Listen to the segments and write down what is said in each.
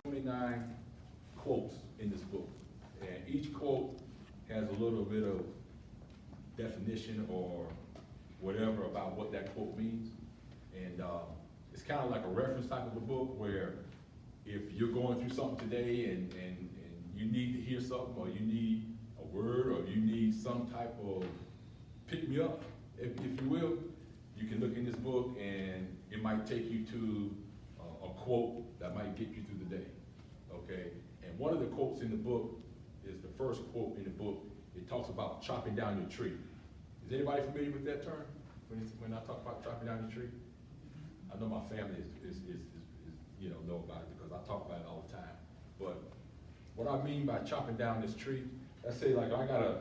29 quotes in this book, and each quote has a little bit of definition or whatever about what that quote means. And it's kind of like a reference type of a book where if you're going through something today and you need to hear something, or you need a word, or you need some type of pick me up, if you will, you can look in this book and it might take you to a quote that might get you through the day, okay? And one of the quotes in the book is the first quote in the book. It talks about chopping down your tree. Is anybody familiar with that term? When I talk about chopping down your tree? I know my family is know about it because I talk about it all the time. But what I mean by chopping down this tree, let's say like I got a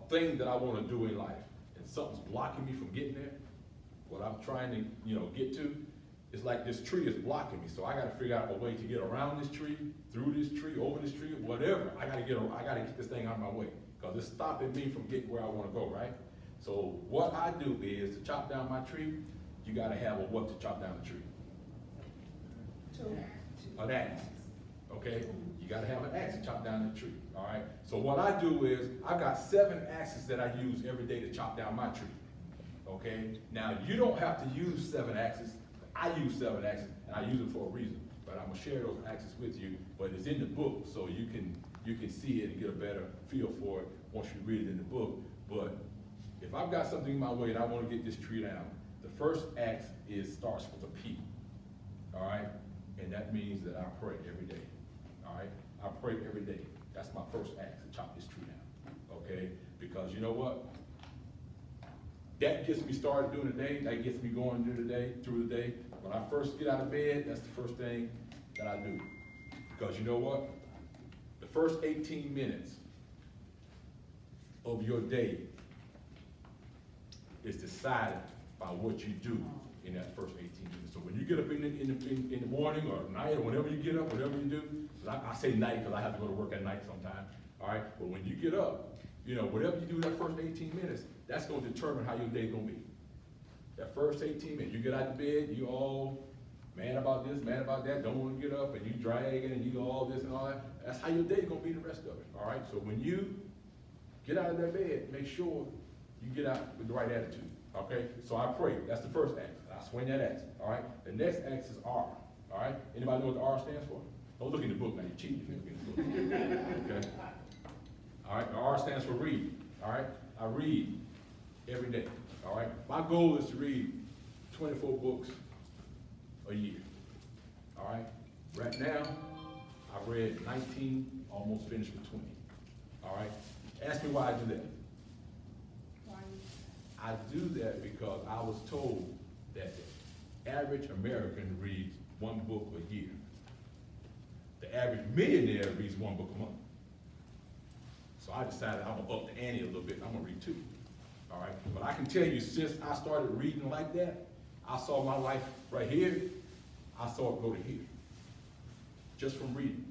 thing that I want to do in life and something's blocking me from getting there. What I'm trying to get to, it's like this tree is blocking me. So I got to figure out a way to get around this tree, through this tree, over this tree, whatever. I got to get this thing out of my way because it's stopping me from getting where I want to go, right? So what I do is to chop down my tree, you got to have a what to chop down the tree? An axe, okay? You got to have an axe to chop down the tree, all right? So what I do is I've got 7 axes that I use every day to chop down my tree, okay? Now you don't have to use 7 axes. I use 7 axes, and I use them for a reason. But I'm gonna share those axes with you. But it's in the book, so you can see it and get a better feel for it once you read it in the book. But if I've got something in my way and I want to get this tree down, the first axe starts with a P, all right? And that means that I pray every day, all right? I pray every day. That's my first axe to chop this tree down, okay? Because you know what? That gets me started during the day. That gets me going through the day. When I first get out of bed, that's the first thing that I do. Because you know what? The first 18 minutes of your day is decided by what you do in that first 18 minutes. So when you get up in the morning or night or whenever you get up, whatever you do, I say night because I have to go to work at night sometimes, all right? But when you get up, whatever you do that first 18 minutes, that's going to determine how your day's going to be. That first 18 minutes, you get out of bed, you all mad about this, mad about that, don't want to get up, and you dragging, and you do all this and all that. That's how your day's going to be the rest of it, all right? So when you get out of that bed, make sure you get out with the right attitude, okay? So I pray. That's the first axe. I swing that axe, all right? The next axe is R, all right? Anybody know what the R stands for? Don't look in the book now. You're cheating if you look in the book, okay? All right, the R stands for read, all right? I read every day, all right? My goal is to read 24 books a year, all right? Right now, I've read 19, almost finished with 20, all right? Ask me why I do that. I do that because I was told that the average American reads 1 book a year. The average millionaire reads 1 book a month. So I decided I'm gonna up the ante a little bit. I'm gonna read 2, all right? But I can tell you, since I started reading like that, I saw my life right here, I saw it go to here, just from reading.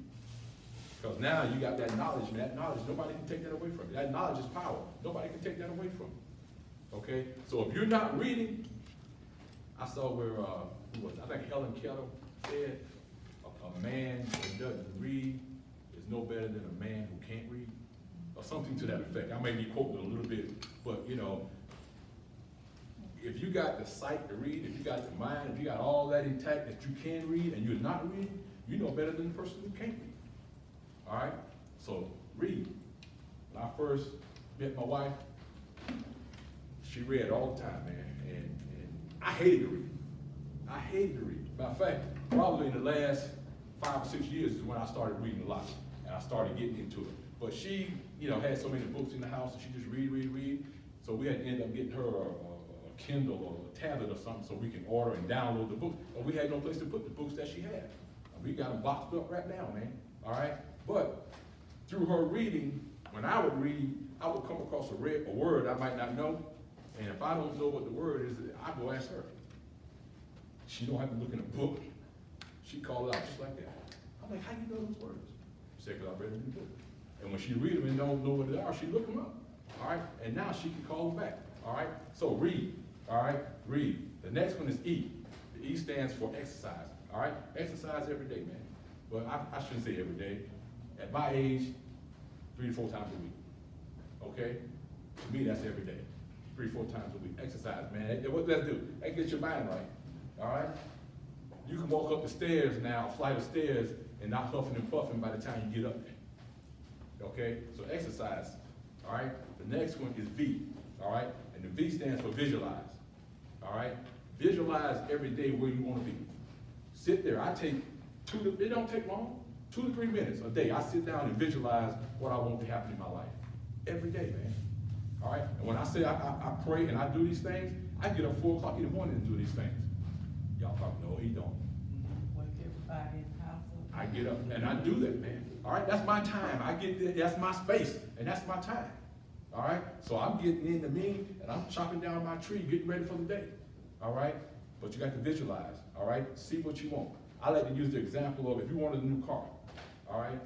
Because now you got that knowledge, and that knowledge, nobody can take that away from you. That knowledge is power. Nobody can take that away from you, okay? So if you're not reading, I saw where, who was it? I think Helen Keller said, a man who doesn't read is no better than a man who can't read. Or something to that effect. I may be quoting a little bit, but if you got the sight to read, if you got the mind, if you got all that intact that you can read and you're not reading, you know better than the person who can't read. All right? So read. When I first met my wife, she read all the time, man, and I hated to read. I hated to read. Matter of fact, probably in the last 5 or 6 years is when I started reading a lot, and I started getting into it. But she, had so many books in the house, and she just read. So we had to end up getting her a Kindle or a tablet or something so we can order and download the books. But we had no place to put the books that she had. And we got them boxed up right now, man. All right? But through her reading, when I would read, I would come across a word I might not know. And if I don't know what the word is, I go ask her. She don't have to look in a book. She called it out just like that. I'm like, how do you know those words? She said, because I read them in the book. And when she read them and don't know what they are, she look them up, all right? And now she can call them back, all right? So read, all right? Read. The next one is E. The E stands for exercise, all right? Exercise every day, man. well, I shouldn't say every day. At my age, 3 to 4 times a week. Okay? To me, that's every day. 3 to 4 times a week. Exercise, man. What does that do? That gets your mind right. All right? You can walk up the stairs now, a flight of stairs, and not huffing and puffing by the time you get up there. Okay? So exercise. All right? The next one is V. All right? And the V stands for visualize. All right? Visualize every day where you want to be. Sit there. I take it don't take long, 2 to 3 minutes a day. I sit down and visualize what I want to happen in my life. Every day, man. All right? And when I say I pray and I do these things, I get up 4 o'clock in the morning and do these things. Y'all probably know he don't. Wake everybody in the house up. I get up and I do that, man. All right? That's my time. I get there, that's my space, and that's my time. All right? So I'm getting in the mean, and I'm chopping down my tree, getting ready for the day. All right? But you got to visualize. All right? See what you want. I like to use the example of if you wanted a new car. All right?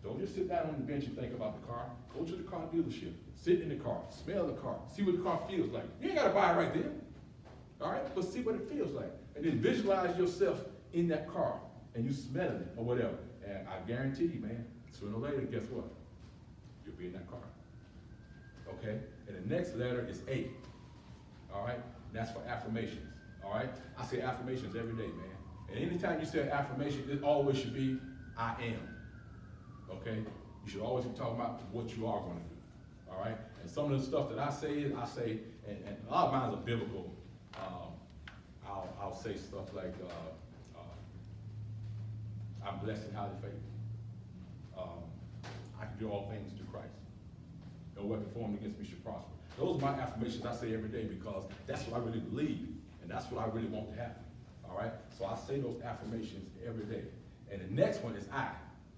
Don't just sit down on the bench and think about the car. Go to the car dealership. Sit in the car. Smell the car. See what the car feels like. You ain't got to buy it right then. All right? But see what it feels like. And then visualize yourself in that car. And you smelling it or whatever. And I guarantee you, man, sooner or later, guess what? You'll be in that car. Okay? And the next letter is A. All right? And that's for affirmations. All right? I say affirmations every day, man. And anytime you say an affirmation, it always should be, I am. Okay? You should always be talking about what you are going to do. All right? And some of the stuff that I say, and a lot of mine are biblical. I'll say stuff like, I'm blessed and highly favored. I can do all things through Christ. No weapon formed against me should prosper. Those are my affirmations I say every day because that's what I really believe, and that's what I really want to happen. All right? So I say those affirmations every day. And the next one is I.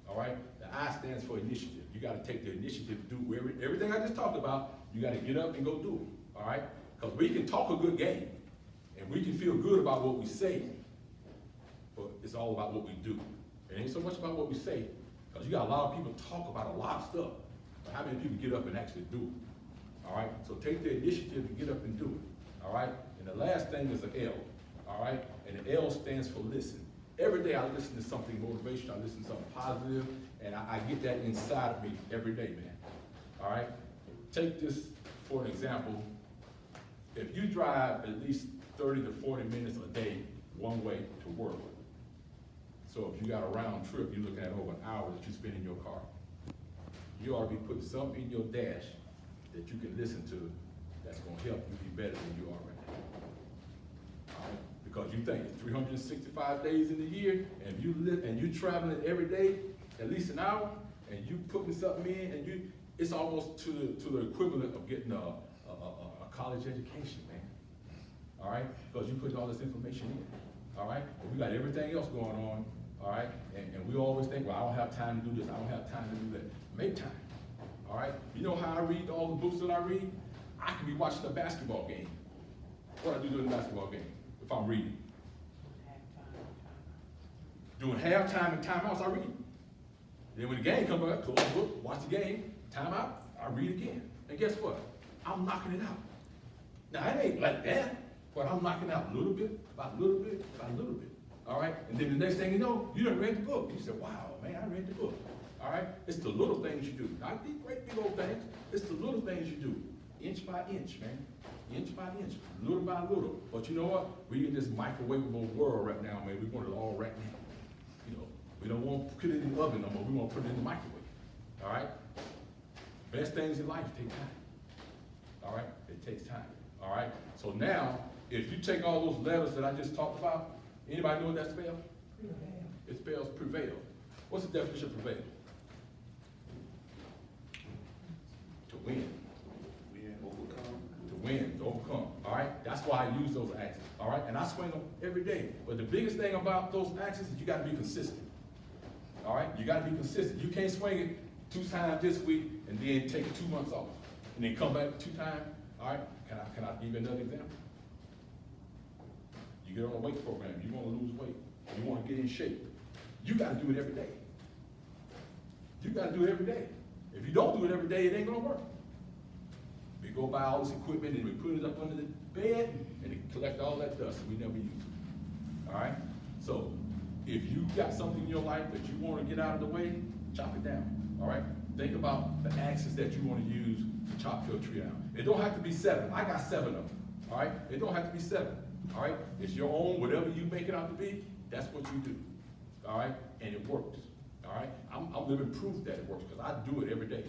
All right? The I stands for initiative. You got to take the initiative to do everything I just talked about. You got to get up and go do it. All right? Because we can talk a good game, and we can feel good about what we say, but it's all about what we do. It ain't so much about what we say, because you got a lot of people talk about a lot of stuff, but how many people get up and actually do it? All right? So take the initiative to get up and do it. All right? And the last thing is an L. All right? And the L stands for listen. Every day I listen to something motivational, I listen to something positive, and I get that inside of me every day, man. All right? Take this for an example. If you drive at least 30 to 40 minutes a day one way to work, so if you got a round trip, you're looking at over an hour that you spend in your car. You ought to be putting something in your dash that you can listen to that's going to help you be better than you are right now. All right? Because you think it's 365 days in the year, and you live and you traveling every day at least an hour, and you putting something in, and it's almost to the equivalent of getting a college education, man. All right, because you put all this information in. All right, but we got everything else going on. All right, and we always think, well, I don't have time to do this, I don't have time to do that. Make time. All right, you know how I read all the books that I read? I can be watching a basketball game. What I do during the basketball game? If I'm reading. Doing halftime and timeouts, I read. Then when the game comes up, close the book, watch the game, timeout, I read again. And guess what? I'm knocking it out. Now, it ain't like that, but I'm knocking out a little bit, about a little bit, about a little bit. All right? And then the next thing you know, you done read the book. You said, wow, man, I read the book. All right? It's the little things you do. Not these great big old things. It's the little things you do. Inch by inch, man. Inch by inch, little by little. But you know what? We in this microwavable world right now, man. We want it all right now. You know, we don't want to put it in the oven no more. We want to put it in the microwave. All right? Best things in life take time. All right? It takes time. All right? So now, if you take all those letters that I just talked about, anybody know what that spells? Prevail. It spells prevail. What's the definition of prevail? To win. To win, to overcome. All right? That's why I use those axes. All right? And I swing them every day. But the biggest thing about those axes is you got to be consistent. All right? You got to be consistent. You can't swing it 2 times this week and then take 2 months off. And then come back 2 times. All right? Can I give you another example? You get on a weight program. You want to lose weight. You want to get in shape. You got to do it every day. You got to do it every day. If you don't do it every day, it ain't going to work. We go buy all this equipment and we put it up under the bed and it collect all that dust and we never use it. All right? So if you got something in your life that you wanna get out of the way, chop it down, all right? Think about the axes that you wanna use to chop your tree down. It don't have to be 7, I got 7 of them, all right? It don't have to be 7, all right? It's your own, whatever you make it out to be, that's what you do, all right? And it works, all right? I'm living proof that it works, because I do it every day,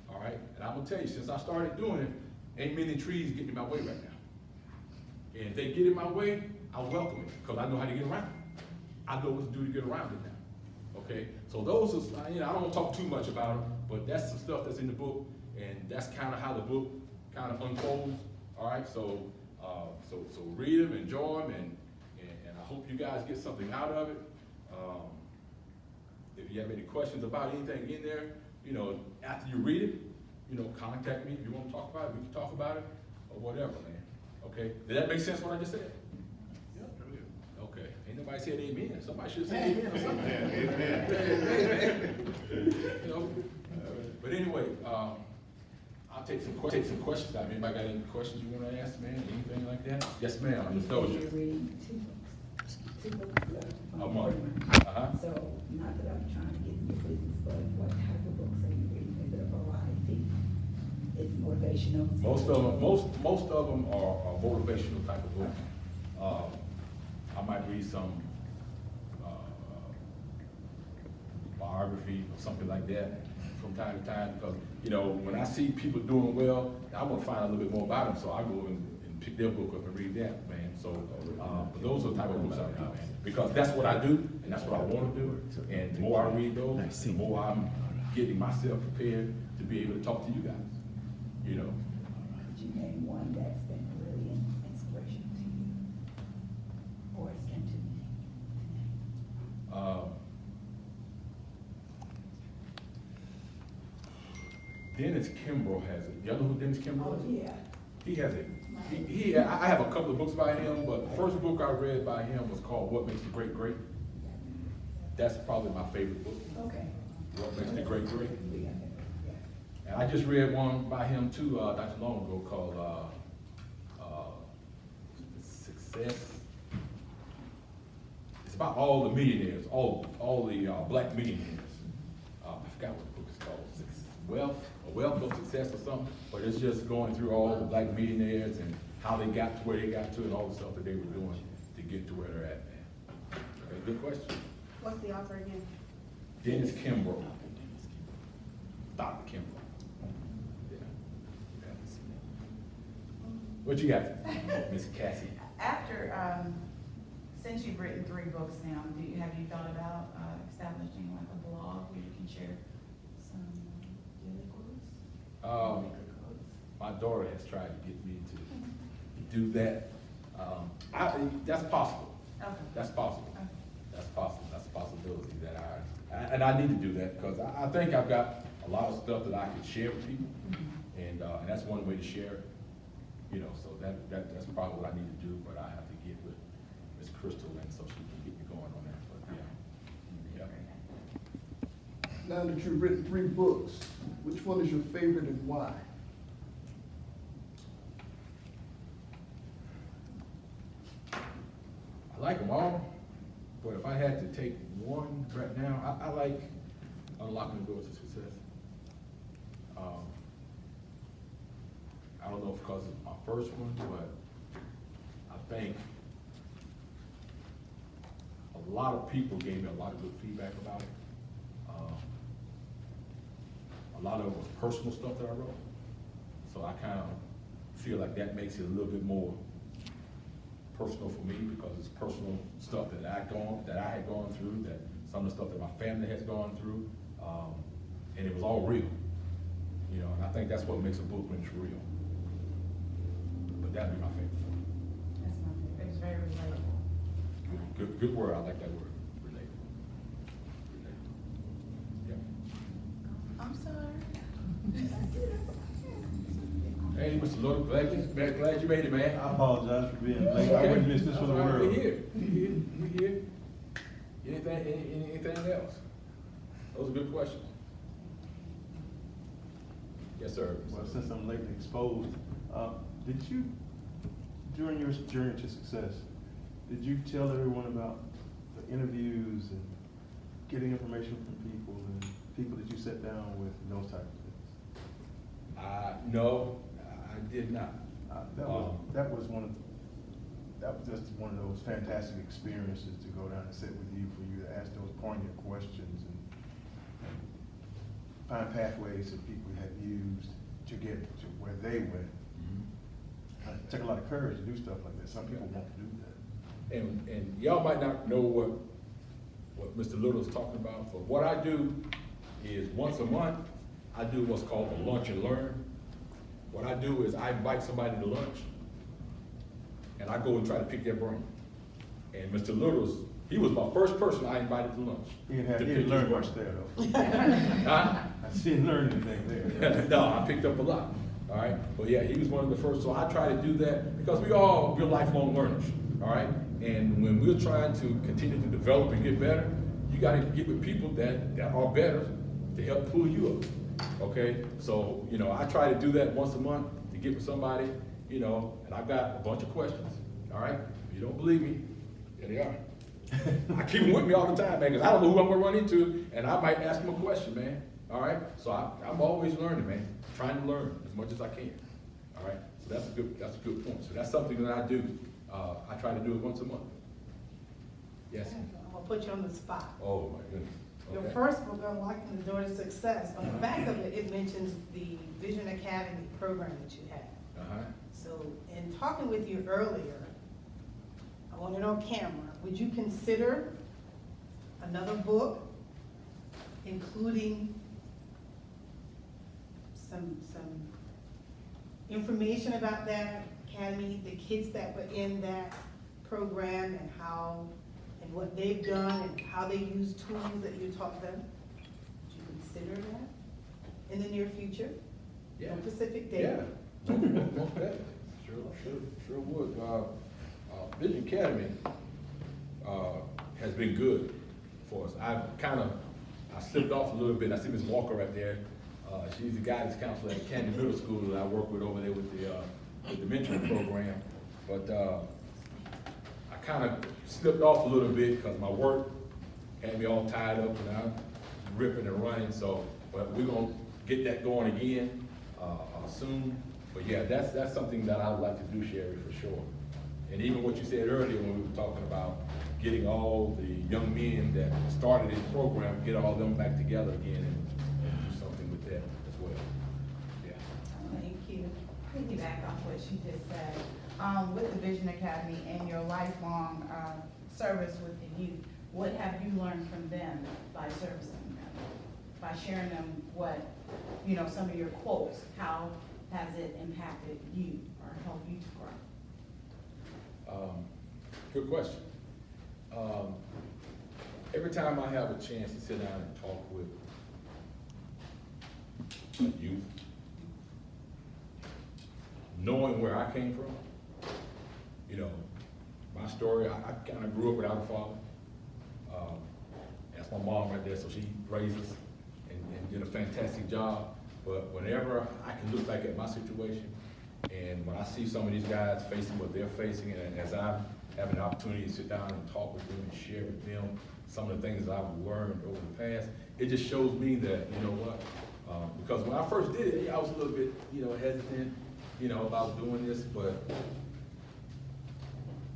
all right? And I'm gonna tell you, since I started doing it, ain't many trees getting in my way right now. And if they get in my way, I welcome it, because I know how to get around it. I know what to do to get around it now, okay? So those are, I don't wanna talk too much about them, but that's some stuff that's in the book, and that's kinda how the book kinda unfolds, all right? So read them, enjoy them, and I hope you guys get something out of it. If you have any questions about anything in there, after you read it, contact me. If you wanna talk about it, we can talk about it, or whatever, man, okay? Did that make sense what I just said? Okay, ain't nobody said amen. Somebody should say amen or something. Amen. But anyway, I'll take some questions out. Anybody got any questions you wanna ask, man? Anything like that? Yes, ma'am. I'm just You're told you. reading 2 books. 2 books A month. So, not that I'm trying to get in your business, but what type of books are you reading? Is it a variety? Is it motivational? Most of them are motivational type of books. I might read some biography or something like that from time to time, because when I see people doing well, I want to find out a little bit more about them, so I go and pick their book up and read that, man. So, but those are the type of books I read, man, because that's what I do and that's what I want to do. And the more I read those, the more I'm getting myself prepared to be able to talk to you guys. Could you name one that's been really an inspiration to you? Or it's been too many to name? Dennis Kimbrough has it. You know who Dennis Kimbrough is? Oh, yeah. He has it. I have a couple of books by him, but the first book I read by him was called What Makes the Great Great. That's probably my favorite book. Okay. What Makes the Great Great. Yeah. And I just read one by him too, not too long ago, called Success. It's about all the millionaires, all the black millionaires. I forgot what the book is called, Wealth of Success or something, but it's just going through all the black millionaires and how they got to where they got to and all the stuff that they were doing to get to where they're at, man. Okay, good question. What's the author again? Dennis Kimbrough. Dr. Kimbrough. Yeah. What you got, Miss Cassie? After, since you've written 3 books now, have you thought about establishing like a blog where you can share some daily quotes? My daughter has tried to get me to do that. That's possible. Okay. That's possible. Okay. That's possible. That's a possibility that and I need to do that, because I think I've got a lot of stuff that I could share with people, and that's one way to share it. So that's probably what I need to do, but I have to get with Miss Crystal, and so she can get me going on that. But yeah. Now that you've written 3 books, which one is your favorite and why? I like them all, but if I had to take one right now, I like Unlocking the Doors to Success. I don't know if because it's my first one, but I think a lot of people gave me a lot of good feedback about it. A lot of it was personal stuff that I wrote, so I kind of feel like that makes it a little bit more personal for me, because it's personal stuff that I had gone through, that some of the stuff that my family has gone through, and it was all real, and I think that's what makes a book when it's real. But that'd be my favorite. That's my favorite. It's very relatable. Good word. I like that word. Relatable. Yeah. I'm sorry. Hey, Mr. Little, glad you made it, man. I apologize for being late. I wouldn't miss this for the All right, world. We here. Anything else? Those are good questions. Yes, sir. Well, since I'm lately exposed, did you, during your journey to success, did you tell everyone about the interviews and getting information from people and people that you sat down with and those types of things? No, I did not. That was just one of those fantastic experiences to go down and sit with you, for you to ask those poignant questions and find pathways that people have used to get to where they went. It took a lot of courage to do stuff like that. Some people won't do that. And y'all might not know what Mr. Little's talking about, but what I do is once a month, I do what's called a lunch and learn. What I do is I invite somebody to lunch, and I go and try to pick their brain. And Mr. Little's, he was my first person I invited to lunch. He didn't to pick his learn brain. much there, though. Huh? I didn't learn anything there. No, I picked up a lot, all right? But yeah, he was one of the first, so I try to do that because we're lifelong learners, all right? And when we're trying to continue to develop and get better, you gotta get with people that are better to help pull you up, okay? So, I try to do that once a month, to get with somebody, and I've got a bunch of questions, all right? If you don't believe me, there they are. I keep them with me all the time, man, because I don't know who I'm gonna run into, and I might ask them a question, man. All right, so I'm always learning, man. Trying to learn as much as I can. All right, so that's a good point. So that's something that I do. I try to do it once a month. Yes. I'm gonna put you on the spot. Oh my goodness. Your Okay. first book, Unlocking the Door to Success, on the back of it, it mentions the Vision Academy program that you have. Uh-huh. So, in talking with you earlier, I want it on camera, would you consider another book, including some information about that academy, the kids that were in that program and how, and what they've done and how they use tools that you taught them? Would you consider that in the near future? Yeah. No specific date? Yeah. Most definitely. Sure would. Vision Academy has been good for us. I slipped off a little bit. I see Ms. Walker right there. She's the guidance counselor at Candy Middle School that I work with over there with the mentoring program. But I kind of slipped off a little bit because my work had me all tied up and I'm ripping and running. So, but we're gonna get that going again soon. But yeah, that's something that I would like to do, Sherry, for sure. And even what you said earlier when we were talking about getting all the young men that started this program, get all them back together again and do something with that as well. Yeah. Thank you. Piggyback off what she just said, with the Vision Academy and your lifelong service with the youth, what have you learned from them by servicing them? By sharing them what, some of your quotes, how has it impacted you or helped you to grow? Good question. Every time I have a chance to sit down and talk with youth, knowing where I came from, my story, I kind of grew up without a father. That's my mom right there, so she raised us and did a fantastic job. But whenever I can look back at my situation, and when I see some of these guys facing what they're facing, and as I have an opportunity to sit down and talk with them and share with them some of the things that I've learned over the past, it just shows me that, because when I first did it, I was a little bit, hesitant, about doing this, but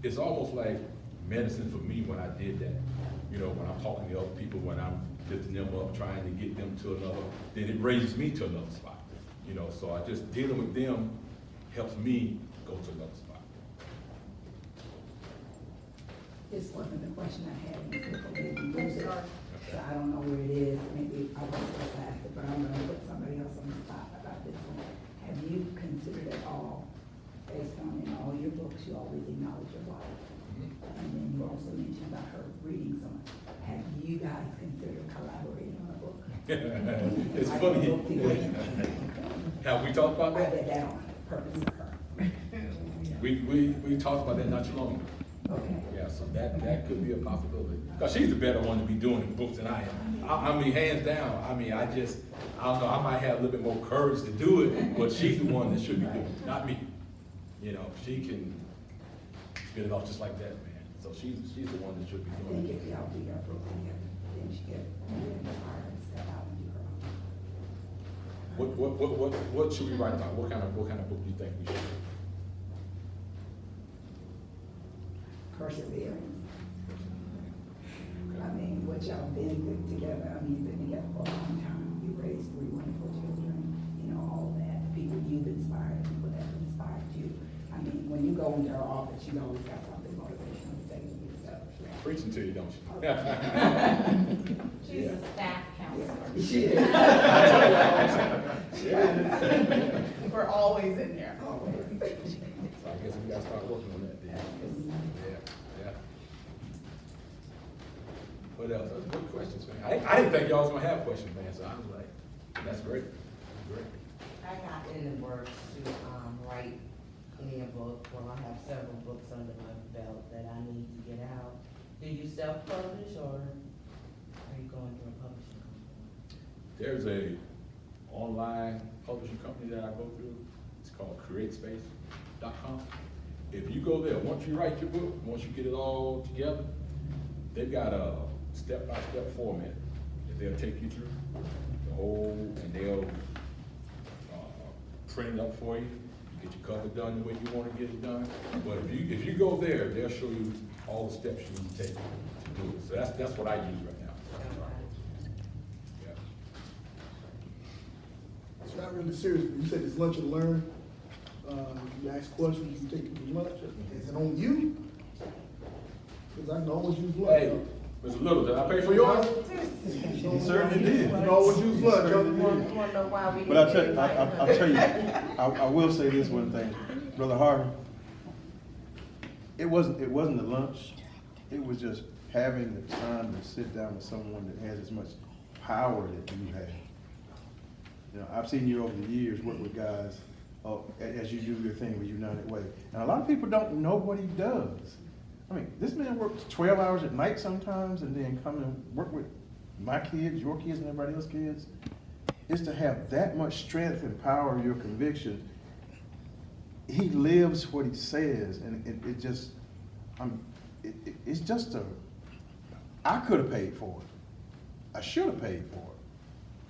it's almost like medicine for me when I did that. When I'm talking to other people, when I'm lifting them up, trying to get them to another, then it raises me to another spot. So I just dealing with them helps me go to another spot. This wasn't the question I had, so I don't know where it is, maybe I wasn't supposed to ask it, but I'm gonna put somebody else on the spot about this one. Have you considered at all, based on, all your books, you always acknowledge your wife, and then you also mentioned about her reading some, have you guys considered collaborating on a book? It's Like funny. a book together? Have we talked about I that? did that on purpose for her. We talked about that not too long ago. Okay. Yeah, so that could be a possibility. Because she's the better one to be doing the books than I am. I mean, hands down. I mean, I don't know, I might have a little bit more courage to do it, but she's the one that should be doing it, not me. She can get it off just like that, man. So she's the one that should be I doing think it. if y'all do your book together, then she get inspired and step out and do her own. What should we write about? What kind of book do you think we should? Perseverance. I mean, what y'all been good together, I mean, you've been together for a long time, you raised 3 wonderful children, you know, all that, people you've inspired, people that have inspired you. I mean, when you go into her office, she's always got something motivational to say to you, so. Preaching to you, don't you? She's a staff counselor. She is. We're always in there. Always. So I guess we gotta start working on that then. Yeah. What else? Those are good questions, man. I didn't think y'all was gonna have questions, man, so I was like, that's great. Great. I got in the works to, write me a book. Well, I have several books under my belt that I need to get out. Do you self-publish or are you going through a publishing company? There's a online publishing company that I go through. It's called createspace.com. If you go there, once you write your book, once you get it all together, they've got a step-by-step format that they'll take you through the whole, and they'll print it up for you. You get your cover done the way you want to get it done. But if you go there, they'll show you all the steps you need to take to do it. So that's what I use right now. Yeah. It's not really serious, but you said it's lunch and learn. You ask questions, you take people lunch. Is it on you? Because I can always use lunch. Hey, Mr. Little, did I pay for yours? He certainly did. You can always use lunch. You wanna know why we But I'll didn't tell, get I'll tell you, I will say this one thing, Brother Harvin. It wasn't the lunch, it was just having the time to sit down with someone that has as much power that you have. You know, I've seen you over the years work with guys, as you do your thing with United Way. And a lot of people don't know what he does. I mean, this man works 12 hours at night sometimes and then come and work with my kids, your kids, and everybody else's kids. Is to have that much strength and power of your conviction. He lives what he says, and it just, it's just I could have paid for it. I should have paid for it.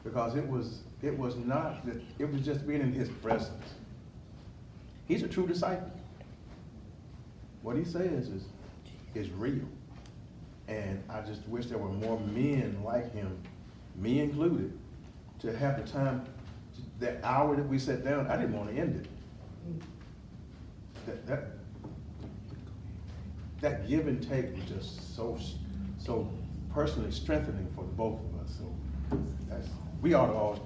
Because it was not, it was just being in his presence. He's a true disciple. What he says is real. And I just wish there were more men like him, me included, to have the time, that hour that we sat down, I didn't want to end it. That give and take was just so personally strengthening for the both of us. So we ought to all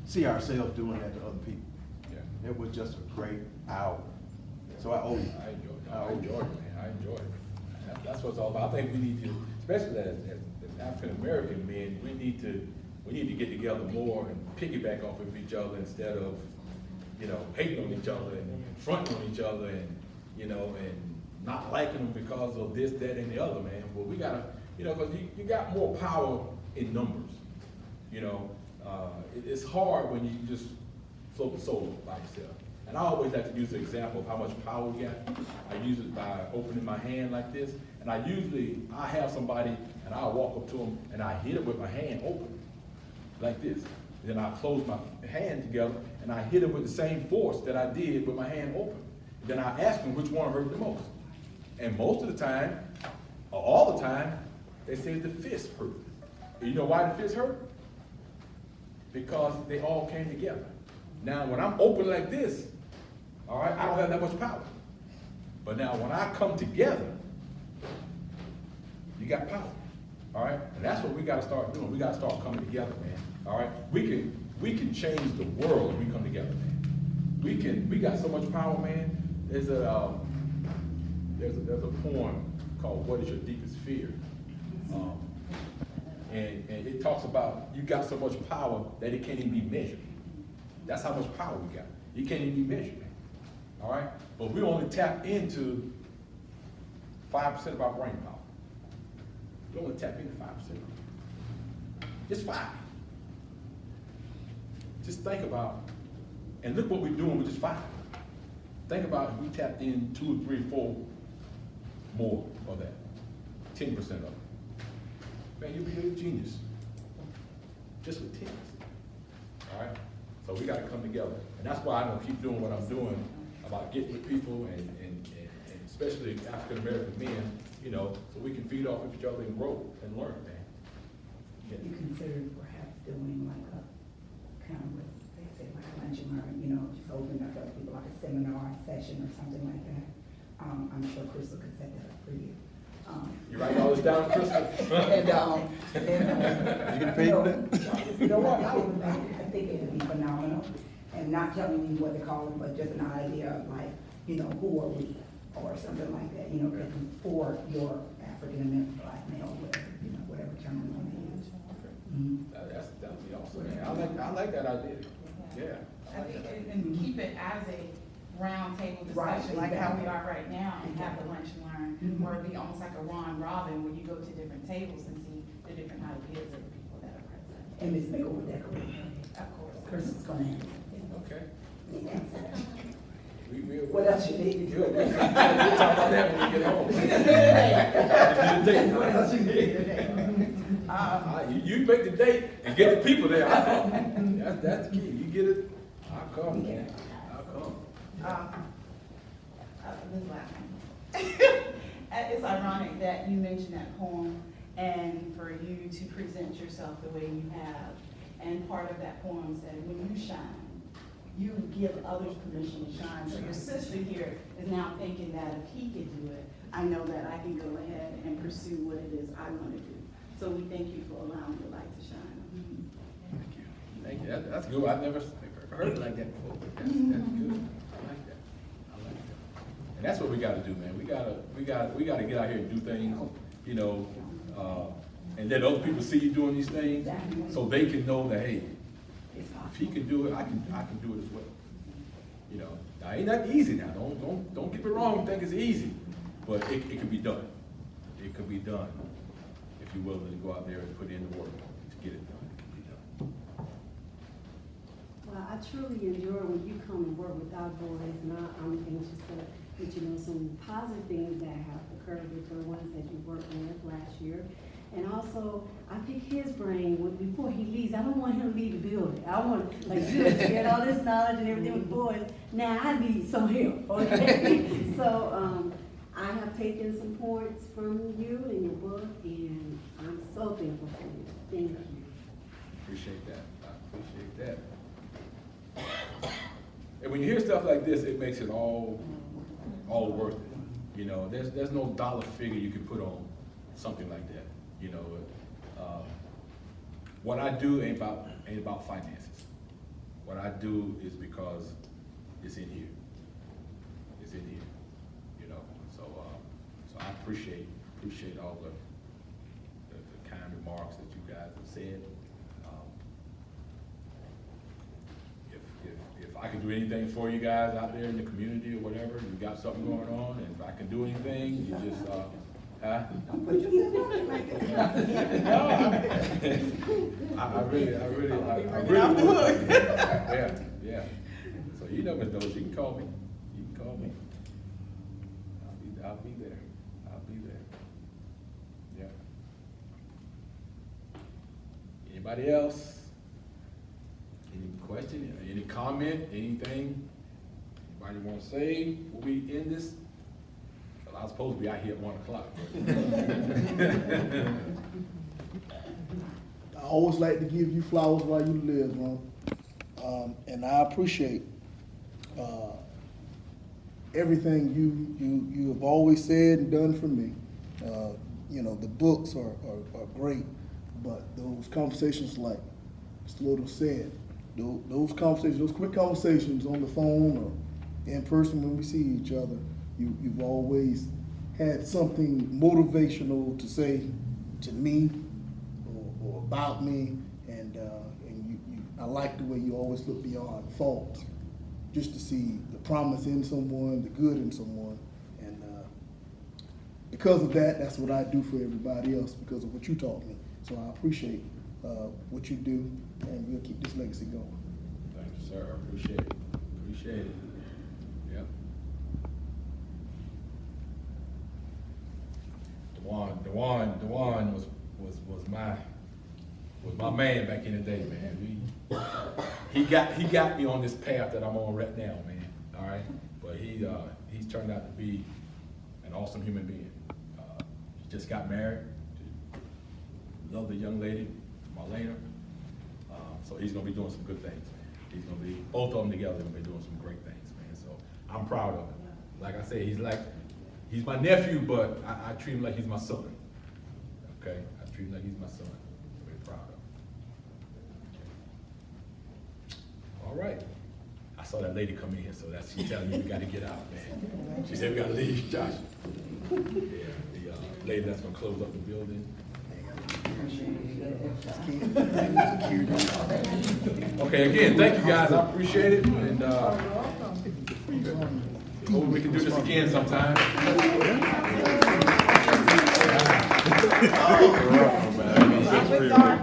see ourselves doing that to other people. Yeah. It was just a great hour. So I owe you. I enjoyed it, man. I enjoyed it. That's what it's all about. I think we need to, especially as African-American men, we need to get together more and piggyback off of each other instead of, hating on each other and fronting on each other and, and not liking them because of this, that, and the other, man. But we gotta, because you got more power in numbers. It's hard when you just float the solo by yourself. And I always like to use the example of how much power we got. I use it by opening my hand like this. And I have somebody and I'll walk up to them and I hit it with my hand open, like this. Then I close my hand together and I hit it with the same force that I did with my hand open. Then I ask them which one hurt the most. And most of the time, or all the time, they say the fist hurt. And you know why the fist hurt? Because they all came together. Now, when I'm open like this, all right, I don't have that much power. But now, when I come together, you got power, all right? And that's what we got to start doing. We got to start coming together, man. All right, we can change the world if we come together, man. We got so much power, man. There's a poem called "What Is Your Deepest Fear," and it talks about you got so much power that it can't even be measured. That's how much power we got. It can't even be measured, man. All right, but we only tap into 5% of our brain power. We only tap into 5%. Just 5. Just think about, and look what we're doing with just 5. Think about if we tapped in 2 or 3 or 4 more of that, 10% of it. Man, you'll be a genius, just with 10%. All right? So we gotta come together. And that's why I'm gonna keep doing what I'm doing about getting with people and especially African-American men, you know, so we can feed off of each other and grow and learn, man. Yeah. You consider perhaps doing like a, kind of what they say, like a lunch and learn, you know, just open up to other people, like a seminar session or something like that. I'm sure Crystal could set that up for you. You write all this down, Crystal? You get paid for that? You know what, I think it would be phenomenal, and not telling you what to call it, but just an idea of like, you know, who are we, or something like that, you know, for your African American black male, whatever, you know, whatever term we want to use. Mhm. That would be awesome, man. I like that idea. Yeah. I think, and keep it as a round table Right, discussion, like how we exactly. are right now, and have the lunch and learn, Mhm. or be almost like a Ron Robin, where you go to different tables and see the different ideas of the people that are present. And Ms. Maker will decorate. Of course. Crystal's gonna handle it. Okay. What else you need? We'll talk about that when we get home. What else you need? You make the date and get the people there. I'll come. That's the key. You get it, I'll come, man. I'll come. This last one. It's ironic that you mentioned that poem, and for you to present yourself the way you have. And part of that poem said, when you shine, you give others permission to shine. So your sister here is now thinking that if he could do it, I know that I can go ahead and pursue what it is I want to do. So we thank you for allowing your light to shine. Thank you. Thank you. That's good. I've never heard it like that before, but that's good. I like that. I like that. And that's what we gotta do, man. We gotta get out here and do things, you know, and then other people see you doing these things, so they can know that, hey, if he can do it, I can do it as well. You know, now ain't that easy now. Don't get me wrong, think it's easy, but it can be done. It can be done if you're willing to go out there and put in the work to get it done. It can be done. Well, I truly enjoy when you come and work with our boys, and I'm anxious to let you know some positive things that have occurred with the ones that you worked with last year. And also, I pick his brain before he leaves. I don't want him to leave the building. I want, like, you get all this knowledge and everything with boys. Now, I need some help, okay? So, I have taken some points from you in your book, and I'm so thankful for you. Thank you. Appreciate that. I appreciate that. And when you hear stuff like this, it makes it all worth it. You know, there's no dollar figure you can put on something like that. You know, what I do ain't about finances. What I do is because it's in here. It's in here. You know, so I appreciate all the kind remarks that you guys have said. If I can do anything for you guys out there in the community or whatever, you got something going on, and if I can do anything, you just, huh? I really would. Yeah. So you know, Ms. Dozier, you can call me. You can call me. I'll be there. Yeah. Anybody else? Any question, any comment, anything? Anybody want to say before we end this? Well, I was supposed to be out here at 1 o'clock. I always like to give you flowers while you live, Ron. And I appreciate everything you have always said and done for me. You know, the books are great, but those conversations, like Mr. Little said, those conversations, those quick conversations on the phone or in person when we see each other, you've always had something motivational to say to me or about me, and I like the way you always look beyond faults, just to see the promise in someone, the good in someone, and because of that, that's what I do for everybody else, because of what you taught me. So I appreciate what you do, and we'll keep this legacy going. Thank you, sir. I appreciate it. Appreciate it. Yep. man back in the day, man. He got me on this path that I'm on right now, man, all right? But he's turned out to be an awesome human being. He just got married to a lovely young lady, Marlena. So he's gonna be doing some good things, man. He's gonna be, both of them together, gonna be doing some great things, man. So I'm proud of him. Like I said, he's my nephew, but I treat him like he's my son. Okay, I treat him like he's my son. I'm very proud of him. All right. I saw that lady come in here, so she's telling me we gotta get out, man. She said we gotta leave, Josh. Yeah, the lady that's gonna close up the building. Okay, again, thank you guys, I appreciate it, and, hope we can do this again sometime. With our